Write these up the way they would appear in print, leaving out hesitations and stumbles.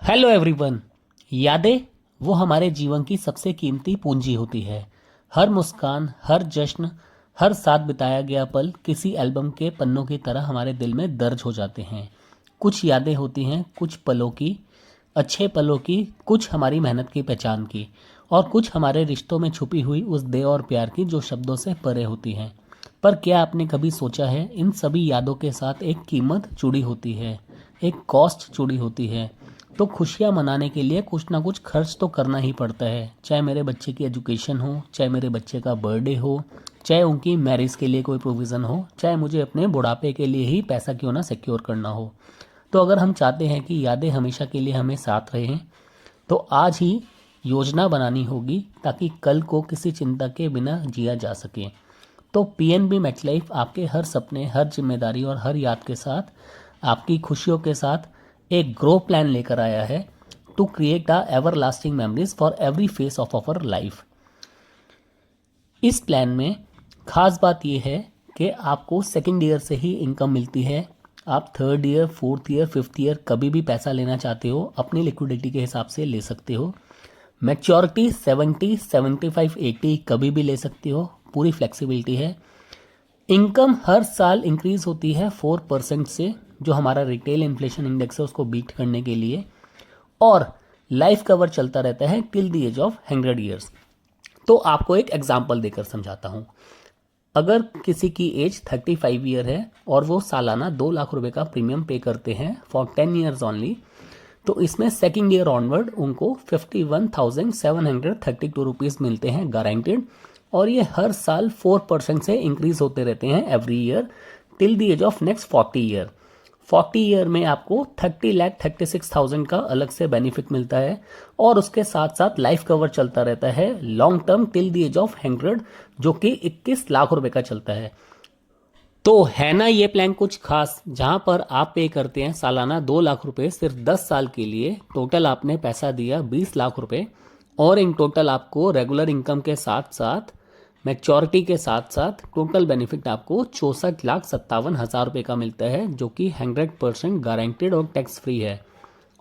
Hello everyone. यादें वो हमारे जीवन की सबसे कीमती पूंजी होती है। हर मुस्कान, हर जश्न, हर साथ बिताया गया पल किसी एल्बम के पन्नों की तरह हमारे दिल में दर्ज हो जाते हैं। कुछ यादें होती हैं कुछ पलों की, अच्छे पलों की, कुछ हमारी मेहनत की पहचान की, और कुछ हमारे रिश्तों में छुपी हुई उस दया और प्यार की जो शब्दों से परे होती हैं। पर क्या आपने कभी सोचा है, इन सभी यादों के साथ एक कीमत जुड़ी होती है, एक कॉस्ट जुड़ी होती है। तो खुशियाँ मनाने के लिए कुछ ना कुछ खर्च तो करना ही पड़ता है, चाहे मेरे बच्चे की एजुकेशन हो, चाहे मेरे बच्चे का बर्थडे हो, चाहे उनकी मैरिज के लिए कोई प्रोविज़न हो, चाहे मुझे अपने बुढ़ापे के लिए ही पैसा क्यों ना सिक्योर करना हो। तो अगर हम चाहते हैं कि यादें हमेशा के लिए हमें साथ रहें, तो आज ही योजना बनानी होगी ताकि कल को किसी चिंता के बिना जिया जा सके। तो पीएनबी मेटलाइफ आपके हर सपने, हर जिम्मेदारी और हर याद के साथ, आपकी खुशियों के साथ एक ग्रो प्लान लेकर आया है to create a ever lasting memories for every phase of our life. इस प्लान में खास बात यह है कि आपको सेकेंड ईयर से ही इनकम मिलती है। आप third year, fourth year, fifth year कभी भी पैसा लेना चाहते हो अपनी लिक्विडिटी के हिसाब से ले सकते हो। मैच्योरिटी 70, 75, 80 कभी भी ले सकते हो, पूरी फ्लेक्सिबिलिटी है। इनकम हर साल इंक्रीज होती है 4% से, जो हमारा रिटेल इन्फ्लेशन इंडेक्स है उसको बीट करने के लिए। और लाइफ कवर चलता रहता है till the age of 100 years. तो आपको एक एग्जांपल देकर समझाता हूं। अगर किसी की एज 35 ईयर है और वो सालाना 2 लाख रुपए का प्रीमियम पे करते हैं फॉर 10 ईयर्स ओनली, तो इसमें सेकेंड ईयर ऑनवर्ड उनको 51,732 रुपीज़ मिलते हैं गारंटेड। और ये हर साल 4% से इंक्रीज होते रहते हैं every year till the age of next 40 year. 40 year में आपको 30,36,000 का अलग से बेनिफिट मिलता है। और उसके साथ साथ लाइफ कवर चलता रहता है long term till the age of 100, जो कि 21 लाख रुपए का चलता है। तो है ना ये प्लान कुछ खास, जहां पर आप पे करते हैं सालाना 2 लाख रुपए सिर्फ 10 साल के लिए। टोटल आपने पैसा दिया 20 लाख रुपए, और इन टोटल आपको रेगुलर इनकम के साथ साथ मैच्योरिटी के साथ साथ टोटल बेनिफिट आपको 64,57,000 रुपये का मिलता है, जो कि 100% गारंटेड और टैक्स फ्री है।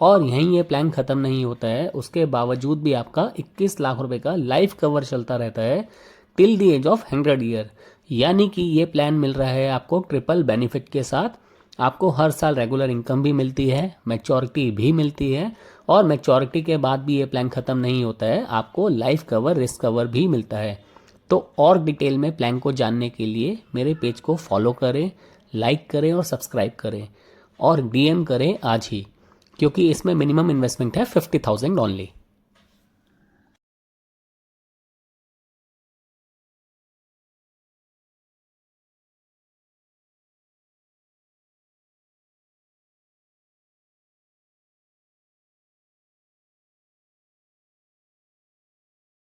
और यहीं ये प्लान ख़त्म नहीं होता है, उसके बावजूद भी आपका 21 लाख रुपए का लाइफ कवर चलता रहता है till the age of 100 year. यानी कि ये प्लान मिल रहा है आपको ट्रिपल बेनिफिट के साथ। आपको हर साल रेगुलर इनकम भी मिलती है, मैच्योरिटी भी मिलती है, और मैच्योरिटी के बाद भी ये प्लान ख़त्म नहीं होता है, आपको लाइफ कवर, रिस्क कवर भी मिलता है। तो और डिटेल में प्लान को जानने के लिए मेरे पेज को फॉलो करें, लाइक करें और सब्सक्राइब करें, और डीएम करें आज ही, क्योंकि इसमें मिनिमम इन्वेस्टमेंट है 50,000 ओनली।